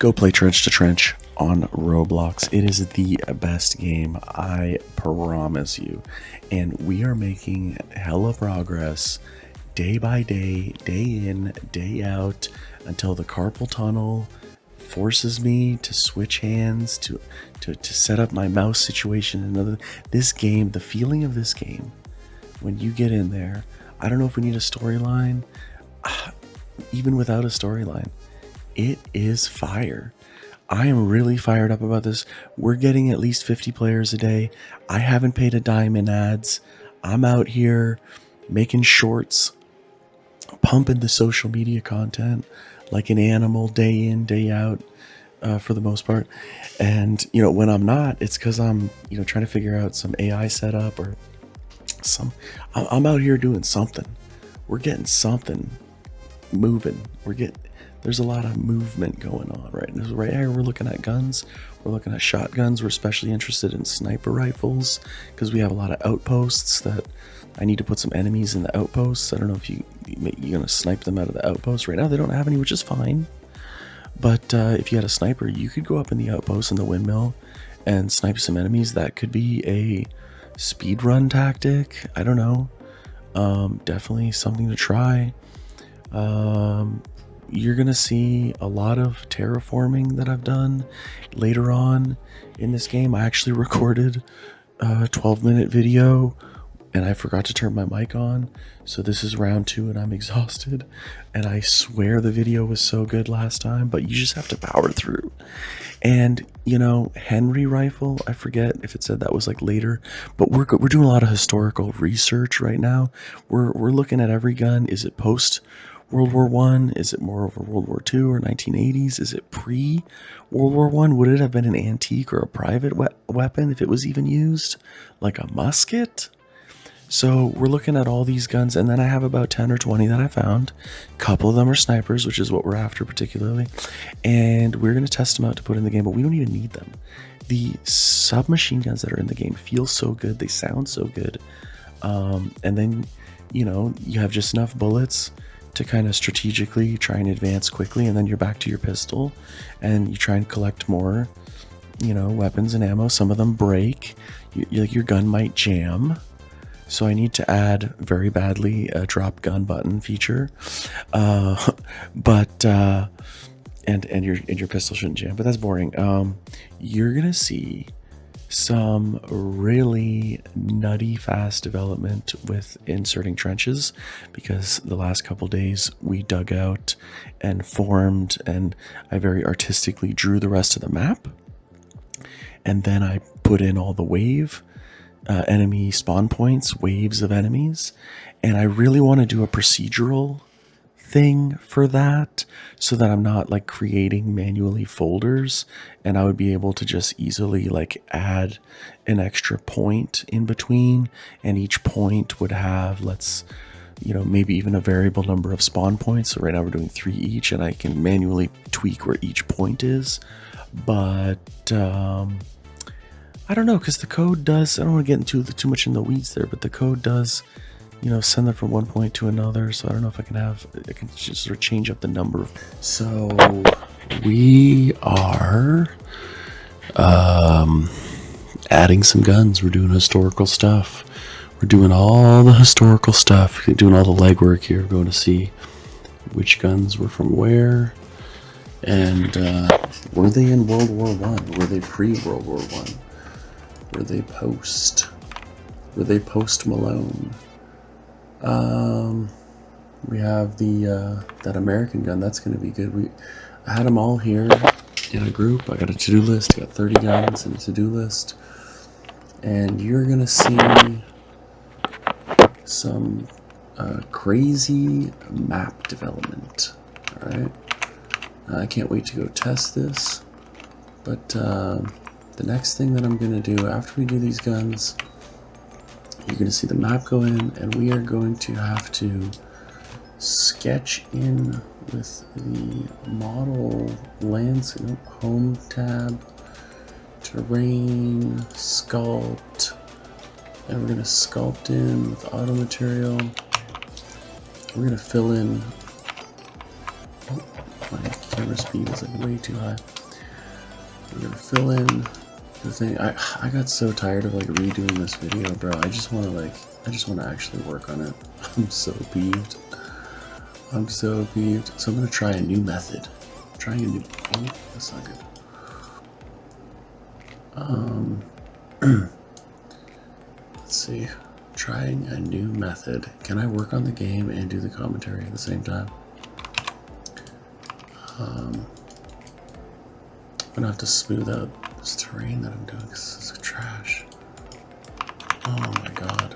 Go play Trench to Trench on Roblox. It is the best game, I promise you. And we are making hella progress day by day, day in, day out, until the carpal tunnel forces me to switch hands, to set up my mouse situation. This game, the feeling of this game, when you get in there, I don't know if we need a storyline. Even without a storyline, it is fire. I am really fired up about this. We're getting at least 50 players a day. I haven't paid a dime in ads. I'm out here making shorts, pumping the social media content like an animal, day in, day out, for the most part. And when I'm not, it's because I'm trying to figure out some AI setup or I'm out here doing something. We're getting something moving. There's a lot of movement going on right now. Right here we're looking at guns, we're looking at shotguns. We're especially interested in sniper rifles because we have a lot of outposts that I need to put some enemies in the outposts. I don't know if you're gonna snipe them out of the outposts. Right now they don't have any, which is fine, but if you had a sniper, you could go up in the outpost in the windmill and snipe some enemies. That could be a speed run tactic. I don't know. Definitely something to try. You're gonna see a lot of terraforming that I've done later on in this game. I actually recorded a 12-minute video and I forgot to turn my mic on, so this is round 2 and I'm exhausted, and I swear the video was so good last time, but you just have to power through. And Henry rifle, I forget if it said that was like later, but we're doing a lot of historical research right now. We're looking at every gun. Is it post World War One? Is it more over World War II or 1980s? Is it pre World War One? Would it have been an antique or a private weapon if it was even used, like a musket? So we're looking at all these guns, and then I have about 10 or 20 that I found. A couple of them are snipers, which is what we're after particularly, and we're going to test them out to put in the game, but we don't even need them. The submachine guns that are in the game feel so good, they sound so good, and then you have just enough bullets to kind of strategically try and advance quickly, and then you're back to your pistol and you try and collect more weapons and ammo. Some of them break, your gun might jam. So I need to add very badly a drop gun button feature, but your pistol shouldn't jam. But that's boring. You're gonna see some really nutty fast development with inserting trenches, because the last couple days we dug out and formed, and I very artistically drew the rest of the map, and then I put in all the wave. Enemy spawn points, waves of enemies, and I really want to do a procedural thing for that, so that I'm not like creating manually folders, and I would be able to just easily like add an extra point in between, and each point would have, maybe even a variable number of spawn points. So right now we're doing 3 each, and I can manually tweak where each point is, but I don't know, because the code does, I don't want to get into too much in the weeds there, but the code does, send them from one point to another. So I don't know if I can just sort of change up the number. So we are adding some guns. We're doing historical stuff. We're doing all the historical stuff. We're doing all the legwork here. We're going to see which guns were from where. And were they in World War One? Were they pre-World War One? Were they post? Were they post Malone? We have the that American gun. That's going to be good. I had them all here in a group. I got a to-do list. I got 30 guns in a to-do list, and you're going to see some crazy map development. All right. I can't wait to go test this, but the next thing that I'm going to do after we do these guns, you're going to see the map go in, and we are going to have to sketch in with the model landscape, home tab, terrain, sculpt, and we're going to sculpt in with auto material. We're going to fill in, oh, my camera speed is like way too high. We're gonna fill in the thing. I got so tired of like redoing this video, bro. I just want to actually work on it. I'm so peeved. I'm so peeved. So I'm gonna try a new method. Trying a new. Oh, that's not good. Let's see. Trying a new method. Can I work on the game and do the commentary at the same time? I'm gonna have to smooth out this terrain that I'm doing because this is trash. Oh my god.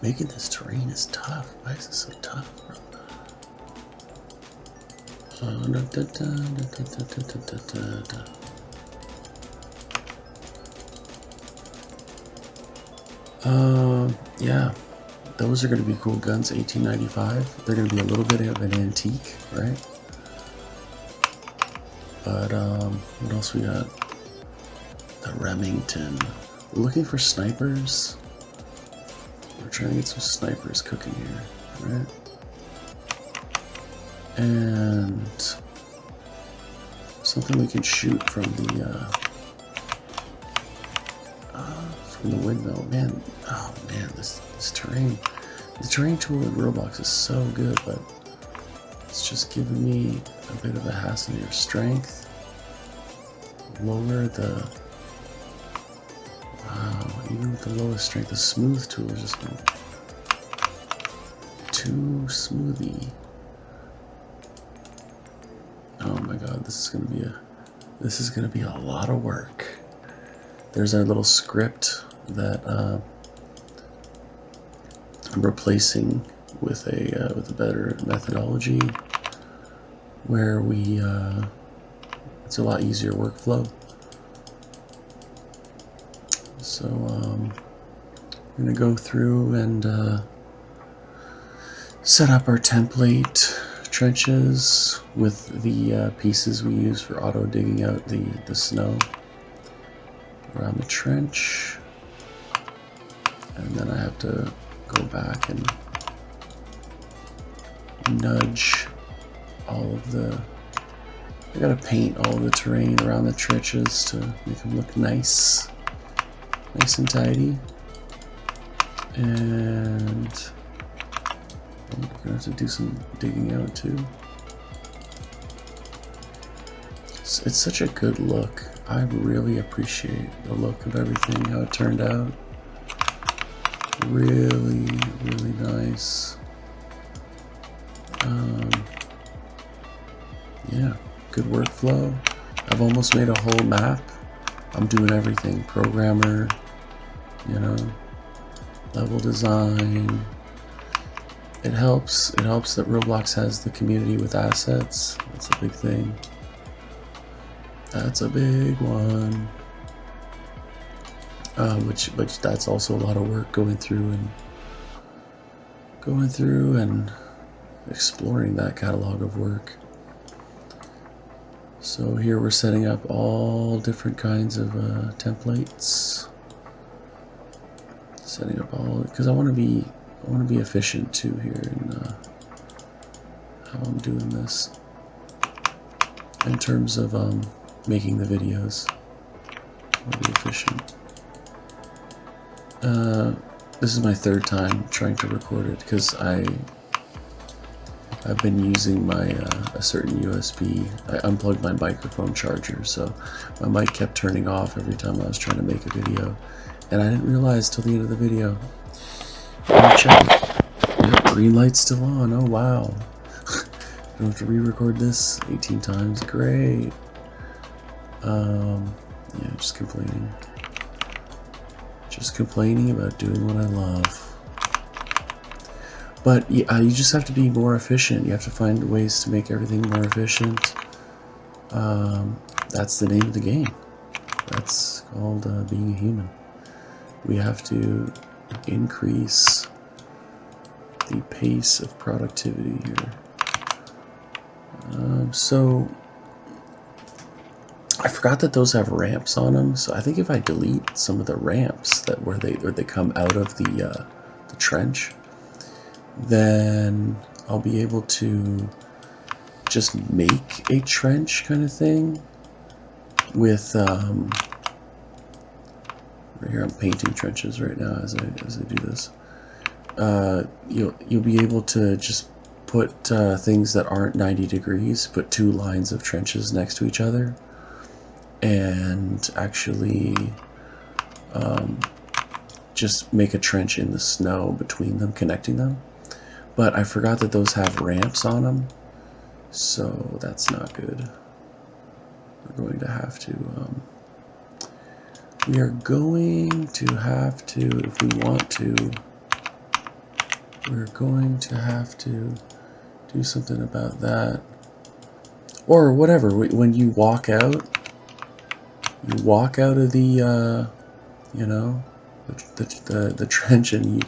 Making this terrain is tough. Why is this so tough, bro? Yeah, those are going to be cool guns. 1895. They're going to be a little bit of an antique, right? But what else we got? The Remington. We're looking for snipers. We're trying to get some snipers cooking here, right? And something we can shoot from the windmill. Man, oh man, this terrain. The terrain tool in Roblox is so good, but it's just giving me a bit of a hassle here. Strength. Lower the. Wow, even with the lowest strength, the smooth tool is just too smoothie. Oh my god, this is gonna be a lot of work. There's our little script that I'm replacing with a better methodology, where it's a lot easier workflow. So I'm gonna go through and set up our template trenches with the pieces we use for auto digging out the snow around the trench, and then I have to go back and nudge all of I gotta paint all of the terrain around the trenches to make them look nice and tidy. And I'm gonna have to do some digging out too. It's such a good look. I really appreciate the look of everything, how it turned out. Really, really nice. Yeah, good workflow. I've almost made a whole map. I'm doing everything. Programmer, level design. It helps that Roblox has the community with assets. That's a big thing. That's a big one. Which that's also a lot of work going through and exploring that catalog of work. So here we're setting up all different kinds of templates. Setting up all, because I want to be efficient too here in how I'm doing this in terms of making the videos. I want to be efficient. This is my third time trying to record it because I've been using my a certain USB. I unplugged my microphone charger, so my mic kept turning off every time I was trying to make a video, and I didn't realize till the end of the video. Check. Yep, green light's still on. Oh wow! I don't have to re-record this 18 times. Great. Yeah, just complaining. Just complaining about doing what I love. But yeah, you just have to be more efficient. You have to find ways to make everything more efficient. That's the name of the game. That's called being a human. We have to increase the pace of productivity here. So I forgot that those have ramps on them. So I think if I delete some of the ramps where they come out of the trench, then I'll be able to just make a trench kind of thing with right here I'm painting trenches right now as I do this. You'll be able to just put things that aren't 90 degrees, put 2 lines of trenches next to each other, and actually just make a trench in the snow between them, connecting them. But I forgot that those have ramps on them, so that's not good. We're going to have to we are going to have to, if we want to, we're going to have to do something about that. Or whatever, when you walk out of the, you know, the trench, and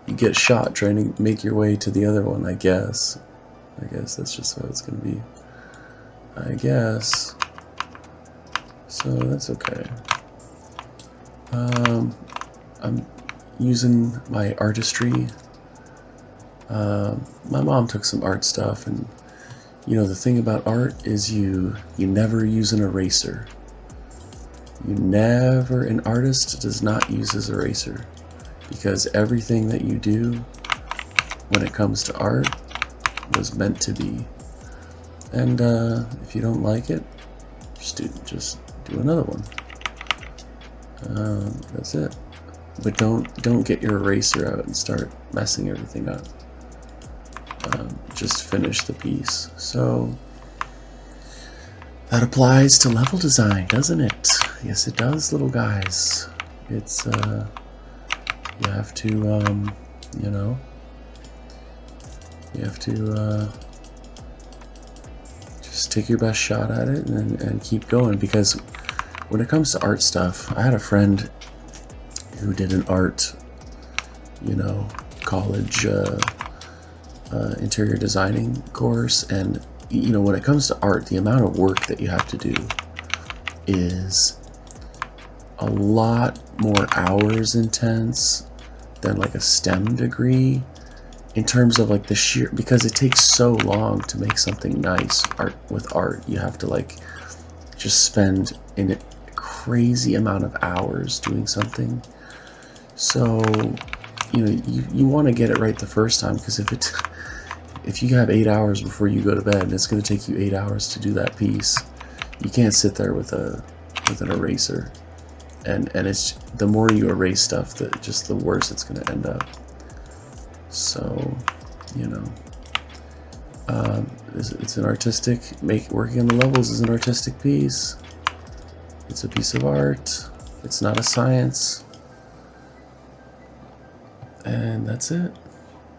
you get shot trying to make your way to the other one, I guess. I guess that's just how it's going to be. I guess. So that's okay. I'm using my artistry. My mom took some art stuff, and you know, the thing about art is you never use an eraser. An artist does not use his eraser, because everything that you do when it comes to art was meant to be. And if you don't like it, just do another one. That's it. But don't get your eraser out and start messing everything up. Just finish the piece. So that applies to level design, doesn't it? Yes, it does, little guys. It's you have to you know, you have to just take your best shot at it and keep going, because when it comes to art stuff, I had a friend who did an art, you know, college interior designing course, and you know, when it comes to art, the amount of work that you have to do is a lot more hours intense than like a STEM degree, in terms of like the sheer, because it takes so long to make something nice. With art, you have to like just spend a crazy amount of hours doing something. So you know, you want to get it right the first time, because if you have 8 hours before you go to bed and it's going to take you 8 hours to do that piece, you can't sit there with an eraser, and it's, the more you erase stuff, just the worse it's going to end up. So you know, it's an artistic, working on the levels is an artistic piece. It's a piece of art. It's not a science. And that's it.